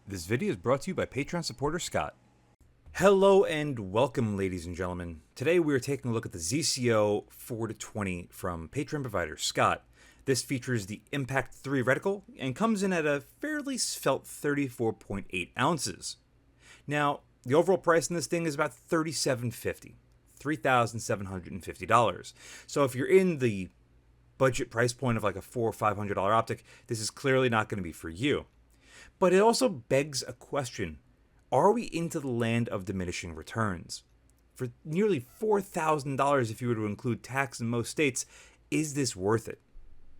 This video is brought to you by Patreon supporter Scott. Hello and welcome, ladies and gentlemen. Today we are taking a look at the ZCO 4-20 from Patreon provider Scott. This features the MPCT-3 reticle and comes in at a fairly svelte 34.8 ounces. Now, the overall price on this thing is about $3,750, $3,750. So if you're in the budget price point of like a $400 or $500 optic, this is clearly not going to be for you. But it also begs a question. Are we into the land of diminishing returns? For nearly $4,000 if you were to include tax in most states, is this worth it?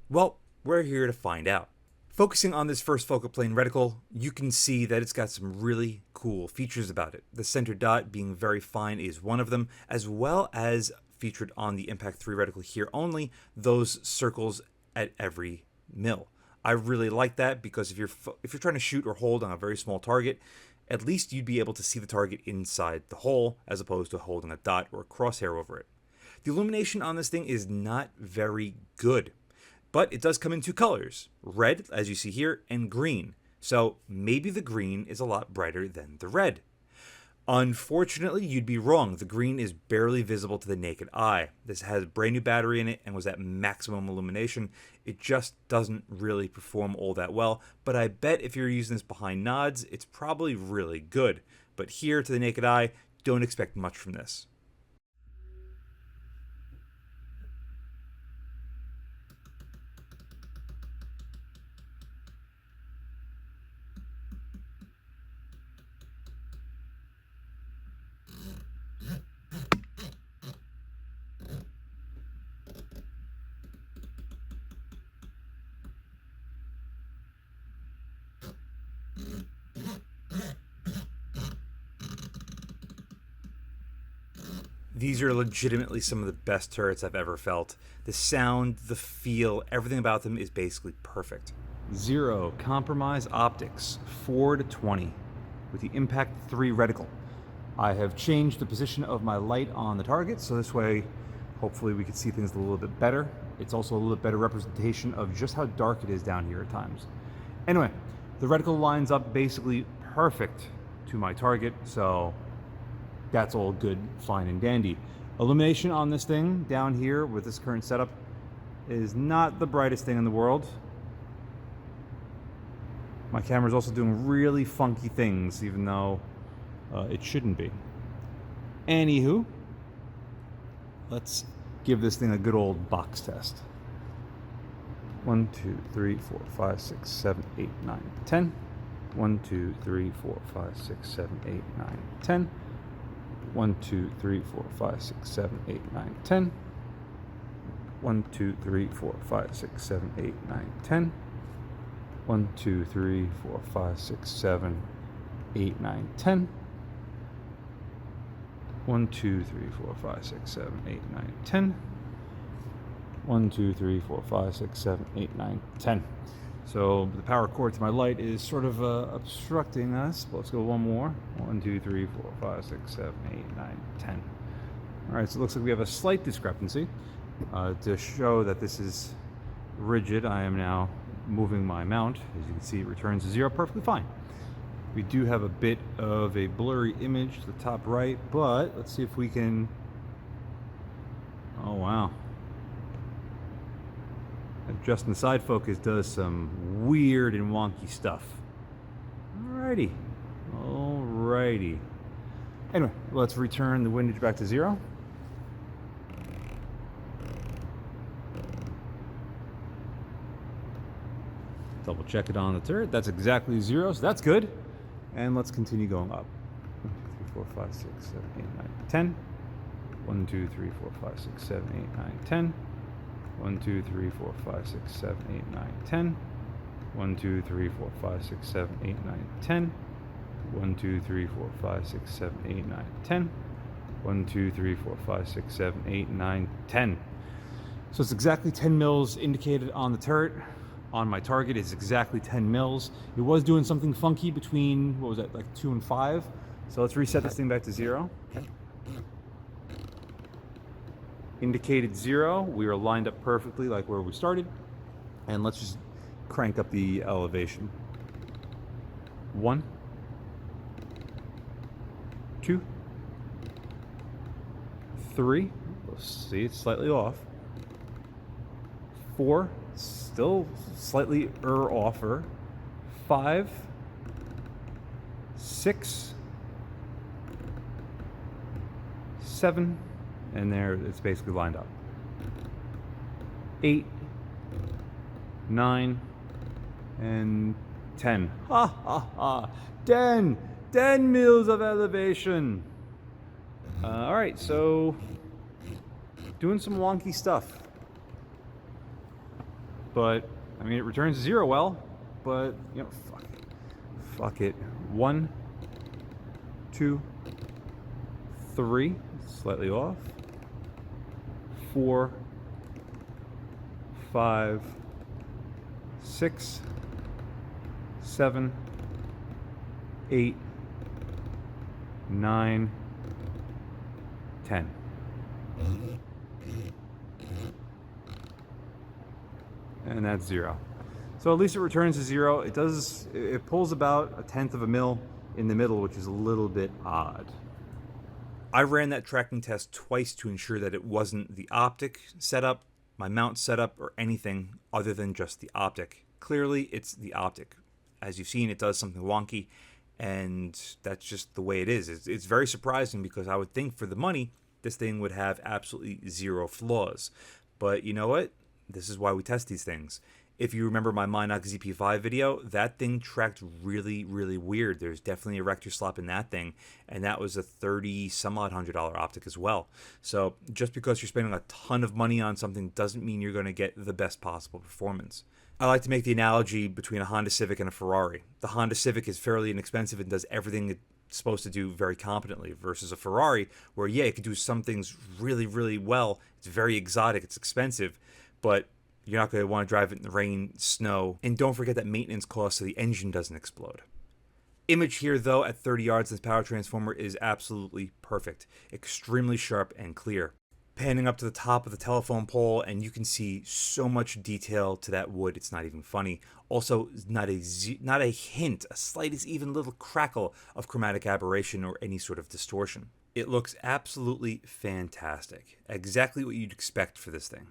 Well, we're here to find out. Focusing on this first focal plane reticle, you can see that it's got some really cool features about it. The center dot being very fine is one of them, as well as featured on the MPCT-3 reticle here only, those circles at every mil. I really like that because if you're trying to shoot or hold on a very small target, at least you'd be able to see the target inside the hole as opposed to holding a dot or a crosshair over it. The illumination on this thing is not very good, but it does come in two colors, red, as you see here, and green. So maybe the green is a lot brighter than the red. Unfortunately, you'd be wrong. The green is barely visible to the naked eye. This has a brand new battery in it and was at maximum illumination. It just doesn't really perform all that well, but I bet if you're using this behind nods, it's probably really good. But here to the naked eye, don't expect much from this. These are legitimately some of the best turrets I've ever felt. The sound, the feel, everything about them is basically perfect. Zero compromise optics, 4-20 with the MPCT-3 reticle. I have changed the position of my light on the target, so this way hopefully we can see things a little bit better. It's also a little bit better representation of just how dark it is down here at times. Anyway, the reticle lines up basically perfect to my target, so that's all good, fine, and dandy. Illumination on this thing down here with this current setup is not the brightest thing in the world. My camera is also doing really funky things, even though it shouldn't be. Anywho, let's give this thing a good old box test. 1, 2, 3, 4, 5, 6, 7, 8, 9, 10. 1, 2, 3, 4, 5, 6, 7, 8, 9, 10. 1, 2, 3, 4, 5, 6, 7, 8, 9, 10. 1, 2, 3, 4, 5, 6, 7, 8, 9, 10. 1, 2, 3, 4, 5, 6, 7, 8, 9, 10. 1, 2, 3, 4, 5, 6, 7, 8, 9, 10. 1, 2, 3, 4, 5, 6, 7, 8, 9, 10. So the power cord to my light is sort of obstructing us. But let's go one more. 1, 2, 3, 4, 5, 6, 7, 8, 9, 10. All right, so it looks like we have a slight discrepancy. To show that this is rigid, I am now moving my mount. As you can see, it returns to 0 perfectly fine. We do have a bit of a blurry image to the top right, but let's see if we can... Oh, wow. Adjusting the side focus does some weird and wonky stuff. Alrighty. Alrighty. Anyway, let's return the windage back to 0. Double check it on the turret. That's exactly 0, so that's good. And let's continue going up. 1, 2, 3, 4, 5, 6, 7, 8, 9, 10. 1, 2, 3, 4, 5, 6, 7, 8, 9, 10. 1, 2, 3, 4, 5, 6, 7, 8, 9, 10. 1, 2, 3, 4, 5, 6, 7, 8, 9, 10. 1, 2, 3, 4, 5, 6, 7, 8, 9, 10. 1, 2, 3, 4, 5, 6, 7, 8, 9, 10. So it's exactly 10 mils indicated on the turret. On my target is exactly 10 mils. It was doing something funky between, what was that, like 2 and 5. So let's reset this thing back to 0. Okay. Indicated 0. We are lined up perfectly like where we started. And let's just crank up the elevation. 1, 2, 3. We'll see, it's slightly off. 4, still slightly offer. 5, 6, 7, and there it's basically lined up. 8, 9, and 10. Ha ha ha! 10 mils of elevation. All right, so doing some wonky stuff, but I mean it returns to 0 well, but you know, fuck it. 1, 2, 3, slightly off. 4, 5, 6, 7, 8, 9, 10. And that's 0. So at least it returns to 0. It pulls about 1/10 of a mil in the middle, which is a little bit odd. I ran that tracking test twice to ensure that it wasn't the optic setup, my mount setup, or anything other than just the optic. Clearly, it's the optic. As you've seen, it does something wonky, and that's just the way it is. It's very surprising because I would think for the money, this thing would have absolutely 0 flaws. But you know what? This is why we test these things. If you remember my Minox ZP5 video, that thing tracked really, really weird. There's definitely a rector slop in that thing, and that was a $30-some-odd $100 optic as well. So just because you're spending a ton of money on something doesn't mean you're going to get the best possible performance. I like to make the analogy between a Honda Civic and a Ferrari. The Honda Civic is fairly inexpensive and does everything it's supposed to do very competently, versus a Ferrari where, yeah, it could do some things really, really well. It's very exotic, it's expensive, but you're not going to want to drive it in the rain, snow, and don't forget that maintenance costs so the engine doesn't explode. Image here, though, at 30 yards, this power transformer is absolutely perfect. Extremely sharp and clear. Panning up to the top of the telephone pole, and you can see so much detail to that wood, it's not even funny. Also, not a hint, a slightest even little crackle of chromatic aberration or any sort of distortion. It looks absolutely fantastic. Exactly what you'd expect for this thing.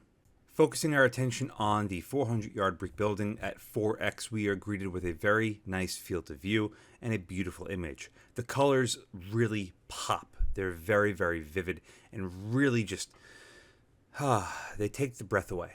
Focusing our attention on the 400-yard brick building at 4x, we are greeted with a very nice field of view and a beautiful image. The colors really pop. They're very, very vivid and really just, they take the breath away.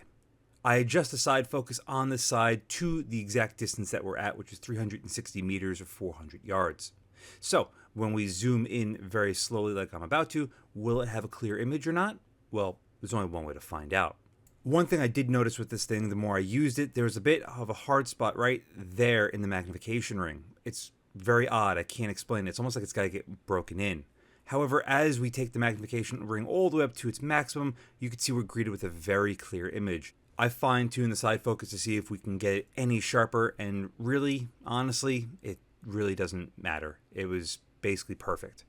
I adjust the side focus on this side to the exact distance that we're at, which is 360 meters or 400 yards. So when we zoom in very slowly like I'm about to, will it have a clear image or not? Well, there's only one way to find out. One thing I did notice with this thing, the more I used it, there was a bit of a hard spot right there in the magnification ring. It's very odd. I can't explain it. It's almost like it's got to get broken in. However, as we take the magnification ring all the way up to its maximum, you can see we're greeted with a very clear image. I fine-tuned the side focus to see if we can get it any sharper, and really, honestly, it really doesn't matter. It was basically perfect.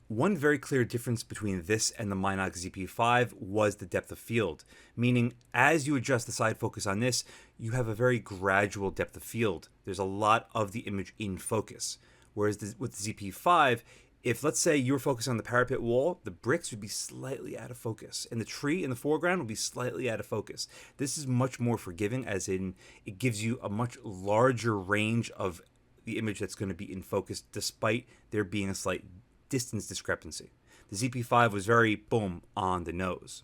One very clear difference between this and the Minox ZP5 was the depth of field, meaning as you adjust the side focus on this, you have a very gradual depth of field. There's a lot of the image in focus. Whereas with the ZP5, if let's say you were focused on the parapet wall, the bricks would be slightly out of focus, and the tree in the foreground would be slightly out of focus. This is much more forgiving, as in it gives you a much larger range of the image that's going to be in focus, despite there being a slight distance discrepancy. The ZP5 was very boom on the nose.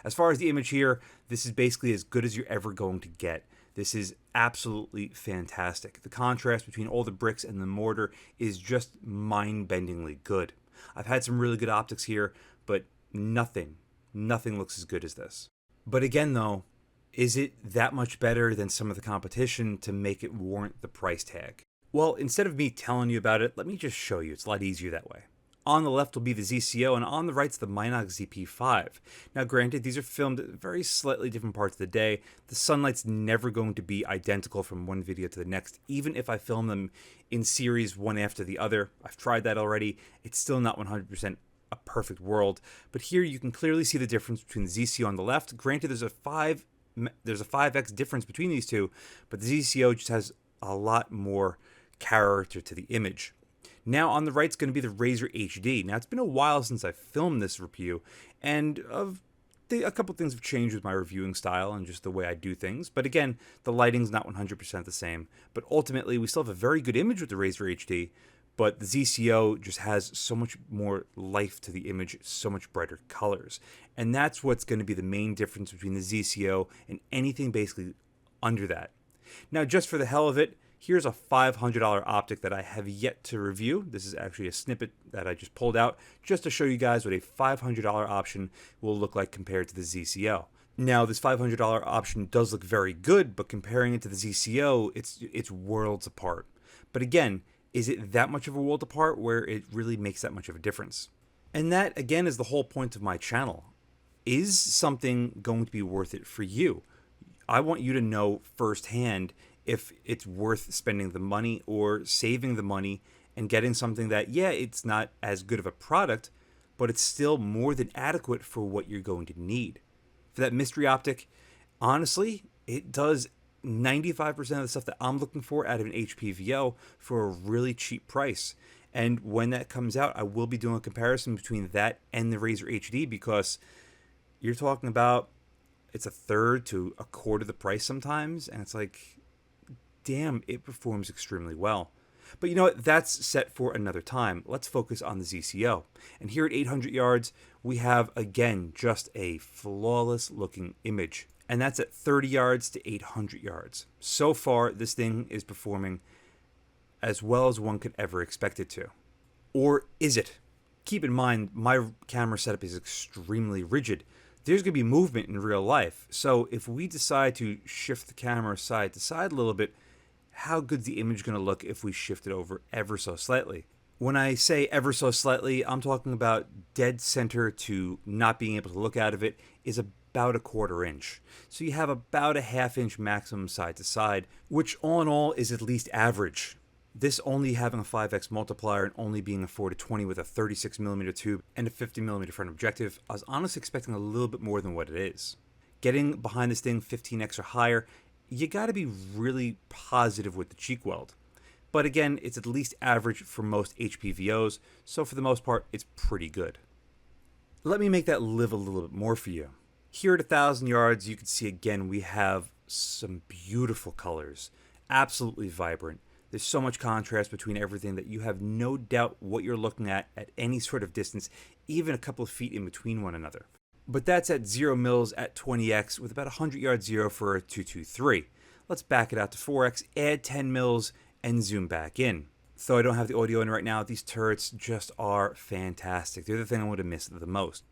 As far as the image here, this is basically as good as you're ever going to get. This is absolutely fantastic. The contrast between all the bricks and the mortar is just mind-bendingly good. I've had some really good optics here, but nothing looks as good as this. But again though, is it that much better than some of the competition to make it warrant the price tag? Well, instead of me telling you about it, let me just show you. It's a lot easier that way. On the left will be the ZCO, and on the right's the Minox ZP5. Now granted, these are filmed at very slightly different parts of the day. The sunlight's never going to be identical from one video to the next, even if I film them in series one after the other. I've tried that already. It's still not 100% a perfect world, but here you can clearly see the difference between the ZCO on the left. Granted, there's a 5x difference between these two, but the ZCO just has a lot more character to the image. Now on the right is going to be the Razor HD. Now it's been a while since I filmed this review, and a couple things have changed with my reviewing style and just the way I do things. But again, the lighting's not 100% the same. But ultimately, we still have a very good image with the Razor HD, but the ZCO just has so much more life to the image, so much brighter colors. And that's what's going to be the main difference between the ZCO and anything basically under that. Now, just for the hell of it, here's a $500 optic that I have yet to review. This is actually a snippet that I just pulled out just to show you guys what a $500 option will look like compared to the ZCO. Now, this $500 option does look very good, but comparing it to the ZCO, it's worlds apart. But again, is it that much of a world apart where it really makes that much of a difference? And that, again, is the whole point of my channel. Is something going to be worth it for you? I want you to know firsthand if it's worth spending the money or saving the money and getting something that, yeah, it's not as good of a product, but it's still more than adequate for what you're going to need. For that mystery optic, honestly, it does 95% of the stuff that I'm looking for out of an HPVO for a really cheap price. And when that comes out, I will be doing a comparison between that and the Razor HD, because you're talking about it's a third to a quarter the price sometimes, and it's like, damn, it performs extremely well. But you know what? That's set for another time. Let's focus on the ZCO. And here at 800 yards, we have, again, just a flawless looking image. And that's at 30 yards to 800 yards. So far, this thing is performing as well as one could ever expect it to. Or is it? Keep in mind, my camera setup is extremely rigid. There's going to be movement in real life. So if we decide to shift the camera side to side a little bit, how good's the image going to look if we shift it over ever so slightly? When I say ever so slightly, I'm talking about dead center to not being able to look out of it is about a quarter inch. So you have about a half-inch maximum side to side, which all in all is at least average. This only having a 5x multiplier and only being a 4-20 with a 36mm tube and a 50mm front objective, I was honestly expecting a little bit more than what it is. Getting behind this thing 15x or higher, you got to be really positive with the cheek weld. But again, it's at least average for most HPVOs, so for the most part, it's pretty good. Let me make that live a little bit more for you. Here at 1,000 yards, you can see again, we have some beautiful colors, absolutely vibrant. There's so much contrast between everything that you have no doubt what you're looking at any sort of distance, even a couple of feet in between one another. But that's at 0 mils at 20x with about 100 yards zero for a 223. Let's back it out to 4x, add 10 mils, and zoom back in. Though I don't have the audio in right now, these turrets just are fantastic. They're the thing I would have missed the most.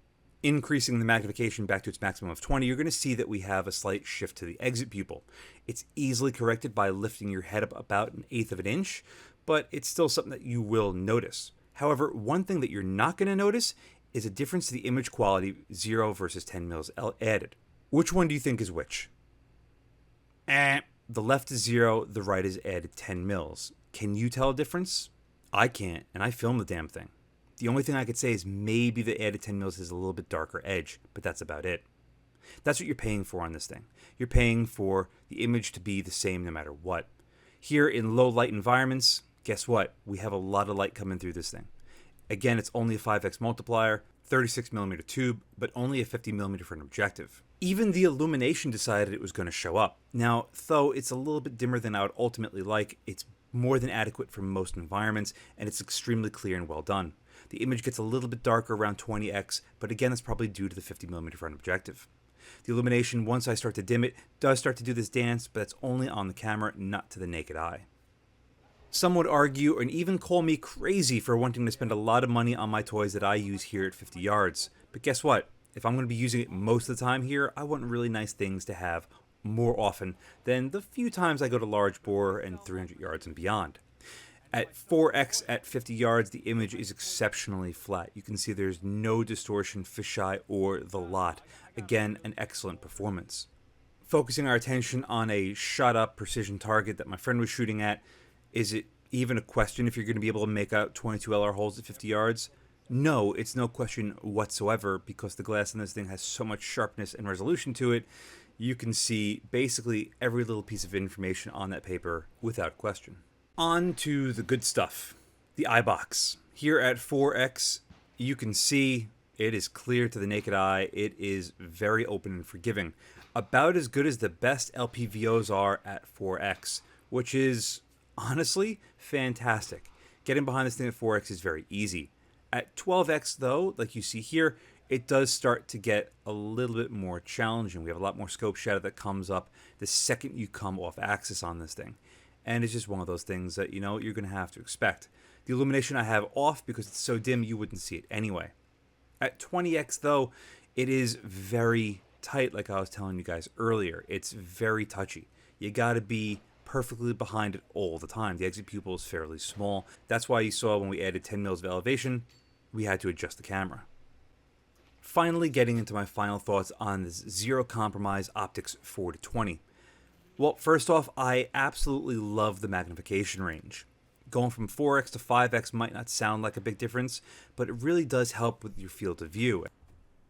Increasing the magnification back to its maximum of 20, you're going to see that we have a slight shift to the exit pupil. It's easily corrected by lifting your head up about 1/8 of an inch, but it's still something that you will notice. However, one thing that you're not going to notice is a difference to the image quality, 0 versus 10 mils added. Which one do you think is which? The left is 0, the right is added 10 mils. Can you tell a difference? I can't, and I filmed the damn thing. The only thing I could say is maybe the added 10 mils is a little bit darker edge, but that's about it. That's what you're paying for on this thing. You're paying for the image to be the same no matter what. Here in low light environments, guess what? We have a lot of light coming through this thing. Again, it's only a 5x multiplier, 36mm tube, but only a 50mm for an objective. Even the illumination decided it was going to show up. Now, though it's a little bit dimmer than I would ultimately like, it's more than adequate for most environments, and it's extremely clear and well done. The image gets a little bit darker around 20x, but again, that's probably due to the 50mm front objective. The illumination, once I start to dim it, does start to do this dance, but that's only on the camera, not to the naked eye. Some would argue and even call me crazy for wanting to spend a lot of money on my toys that I use here at 50 yards. But guess what? If I'm going to be using it most of the time here, I want really nice things to have more often than the few times I go to large bore and 300 yards and beyond. At 4x at 50 yards, the image is exceptionally flat. You can see there's no distortion, fisheye, or the lot. Again, an excellent performance. Focusing our attention on a shot-up precision target that my friend was shooting at, is it even a question if you're going to be able to make out 22 LR holes at 50 yards? No, it's no question whatsoever, because the glass in this thing has so much sharpness and resolution to it. You can see basically every little piece of information on that paper without question. On to the good stuff. The eye box. Here at 4X, you can see it is clear to the naked eye. It is very open and forgiving. About as good as the best LPVOs are at 4X, which is honestly fantastic. Getting behind this thing at 4X is very easy. At 12X though, like you see here, it does start to get a little bit more challenging. We have a lot more scope shadow that comes up the second you come off axis on this thing. And it's just one of those things that, you know, you're going to have to expect. The illumination I have off because it's so dim you wouldn't see it anyway. At 20X though, it is very tight like I was telling you guys earlier. It's very touchy. You got to be perfectly behind it all the time. The exit pupil is fairly small. That's why you saw when we added 10 mils of elevation, we had to adjust the camera. Finally, getting into my final thoughts on this zero compromise optics 4-20. Well, first off, I absolutely love the magnification range. Going from 4X to 5X might not sound like a big difference, but it really does help with your field of view.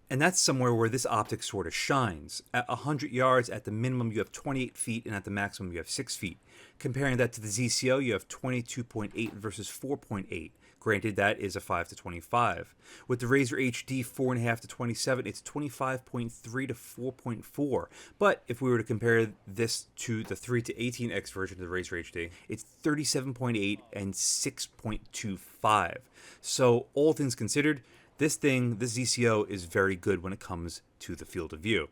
And that's somewhere where this optic sort of shines. At 100 yards, at the minimum, you have 28 feet, and at the maximum, you have 6 feet. Comparing that to the ZCO, you have 22.8 versus 4.8. Granted, that is a 5-25. With the Razor HD 4.5-27, it's 25.3 to 4.4. But if we were to compare this to the 3-18X version of the Razor HD, it's 37.8 and 6.25. So all things considered, this ZCO is very good when it comes to the field of view.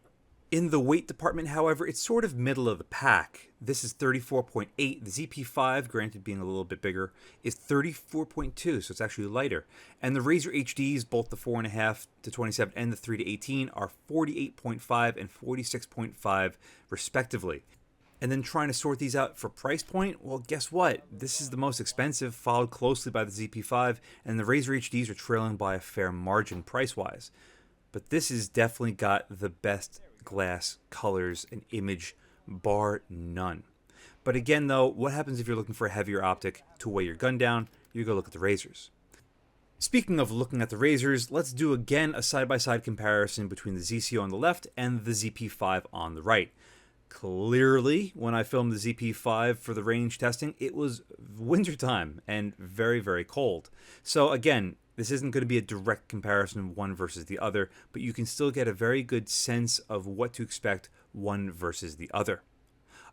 In the weight department, however, it's sort of middle of the pack. This is 34.8. The ZP5, granted being a little bit bigger, is 34.2, so it's actually lighter. And the Razor HDs, both the 4.5-27 and the 3-18, are 48.5 and 46.5 respectively. And then trying to sort these out for price point, well, guess what? This is the most expensive, followed closely by the ZP5, and the Razor HDs are trailing by a fair margin price-wise. But this has definitely got the best glass, colors, and image, bar none. But again, though, what happens if you're looking for a heavier optic to weigh your gun down? You go look at the Razors. Speaking of looking at the Razors, let's do again a side-by-side comparison between the ZCO on the left and the ZP5 on the right. Clearly, when I filmed the ZP5 for the range testing, it was wintertime and very, very cold. So again, this isn't going to be a direct comparison of one versus the other, but you can still get a very good sense of what to expect one versus the other.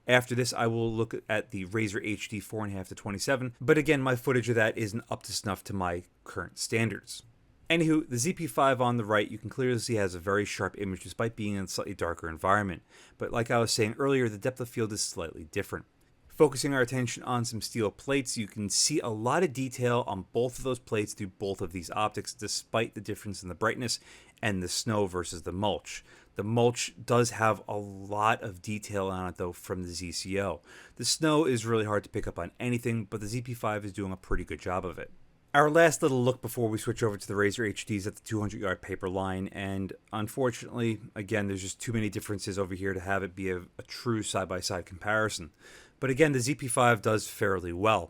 After this, I will look at the Razor HD 4.5-27, but again, my footage of that isn't up to snuff to my current standards. Anywho, the ZP5 on the right, you can clearly see has a very sharp image despite being in a slightly darker environment. But like I was saying earlier, the depth of field is slightly different. Focusing our attention on some steel plates, you can see a lot of detail on both of those plates through both of these optics, despite the difference in the brightness and the snow versus the mulch. The mulch does have a lot of detail on it, though, from the ZCO. The snow is really hard to pick up on anything, but the ZP5 is doing a pretty good job of it. Our last little look before we switch over to the Razor HDs at the 200-yard paper line, and unfortunately, again, there's just too many differences over here to have it be a true side-by-side comparison. But again, the ZP5 does fairly well,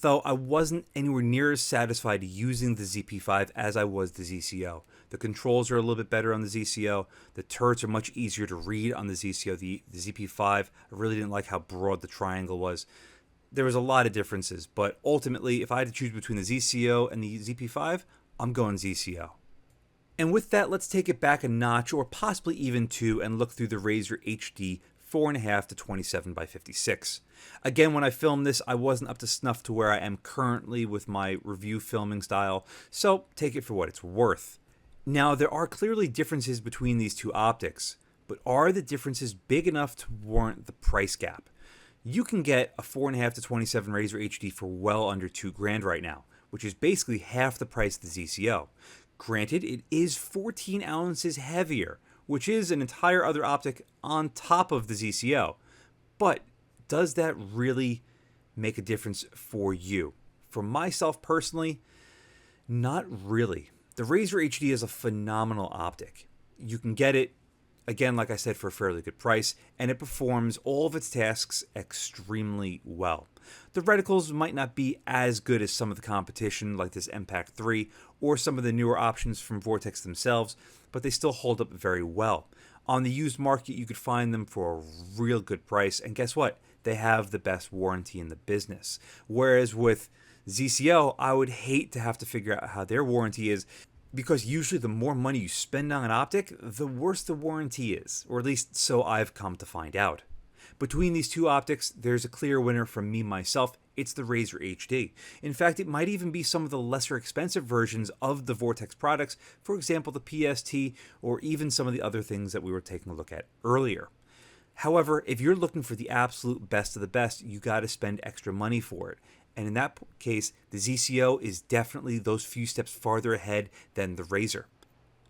though I wasn't anywhere near as satisfied using the ZP5 as I was the ZCO. The controls are a little bit better on the ZCO. The turrets are much easier to read on the ZCO. The ZP5, I really didn't like how broad the triangle was. There was a lot of differences, but ultimately, if I had to choose between the ZCO and the ZP5, I'm going ZCO. And with that, let's take it back a notch, or possibly even two, and look through the Razor HD 4.5-27x56. Again, when I filmed this, I wasn't up to snuff to where I am currently with my review filming style, so take it for what it's worth. Now, there are clearly differences between these two optics, but are the differences big enough to warrant the price gap? You can get a 4.5-27 Razor HD for well under $2,000 right now, which is basically half the price of the ZCO. Granted, it is 14 ounces heavier, which is an entire other optic on top of the ZCO. But does that really make a difference for you? For myself personally, not really. The Razor HD is a phenomenal optic. You can get it, again, like I said, for a fairly good price, and it performs all of its tasks extremely well. The reticles might not be as good as some of the competition, like this MPCT-3, or some of the newer options from Vortex themselves, but they still hold up very well. On the used market, you could find them for a real good price, and guess what? They have the best warranty in the business. Whereas with ZCO, I would hate to have to figure out how their warranty is, because usually the more money you spend on an optic, the worse the warranty is, or at least so I've come to find out. Between these two optics, there's a clear winner from me myself. It's the Razor HD. In fact, it might even be some of the lesser expensive versions of the Vortex products, for example the PST, or even some of the other things that we were taking a look at earlier. However, if you're looking for the absolute best of the best, you got to spend extra money for it. And in that case, the ZCO is definitely those few steps farther ahead than the Razor.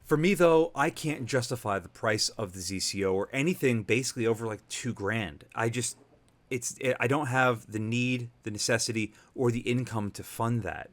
For me though, I can't justify the price of the ZCO or anything basically over like $2,000. I don't have the need, the necessity, or the income to fund that.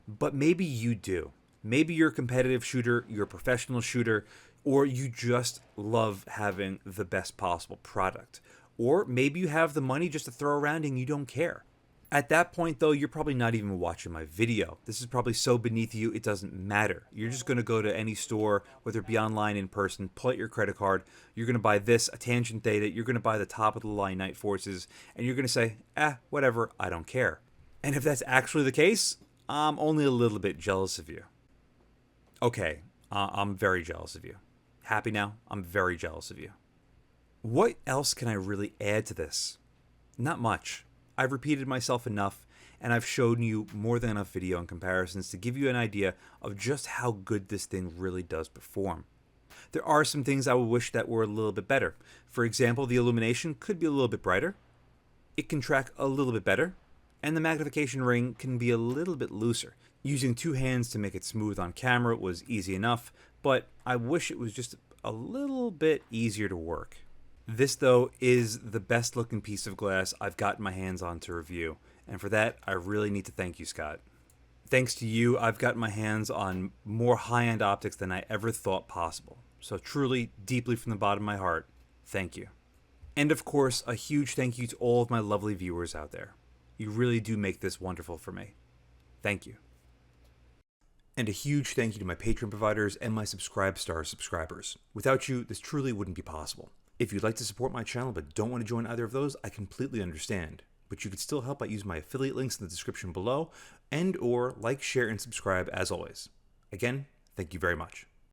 But maybe you do. Maybe you're a competitive shooter, you're a professional shooter, or you just love having the best possible product. Or maybe you have the money just to throw around and you don't care. At that point, though, you're probably not even watching my video. This is probably so beneath you, it doesn't matter. You're just going to go to any store, whether it be online, in person, pull out your credit card. You're going to buy this, a Tangent Theta. You're going to buy the top-of-the-line Night Forces. And you're going to say, whatever, I don't care. And if that's actually the case, I'm only a little bit jealous of you. Okay, I'm very jealous of you. Happy now? I'm very jealous of you. What else can I really add to this? Not much. I've repeated myself enough, and I've shown you more than enough video and comparisons to give you an idea of just how good this thing really does perform. There are some things I would wish that were a little bit better. For example, the illumination could be a little bit brighter, it can track a little bit better, and the magnification ring can be a little bit looser. Using two hands to make it smooth on camera was easy enough, but I wish it was just a little bit easier to work. This, though, is the best looking piece of glass I've gotten my hands on to review, and for that, I really need to thank you, Scott. Thanks to you, I've gotten my hands on more high-end optics than I ever thought possible. So truly, deeply from the bottom of my heart, thank you. And of course, a huge thank you to all of my lovely viewers out there. You really do make this wonderful for me. Thank you. And a huge thank you to my Patreon providers and my Subscribe Star subscribers. Without you, this truly wouldn't be possible. If you'd like to support my channel but don't want to join either of those, I completely understand. But you could still help by using my affiliate links in the description below, and or like, share, and subscribe as always. Again, thank you very much.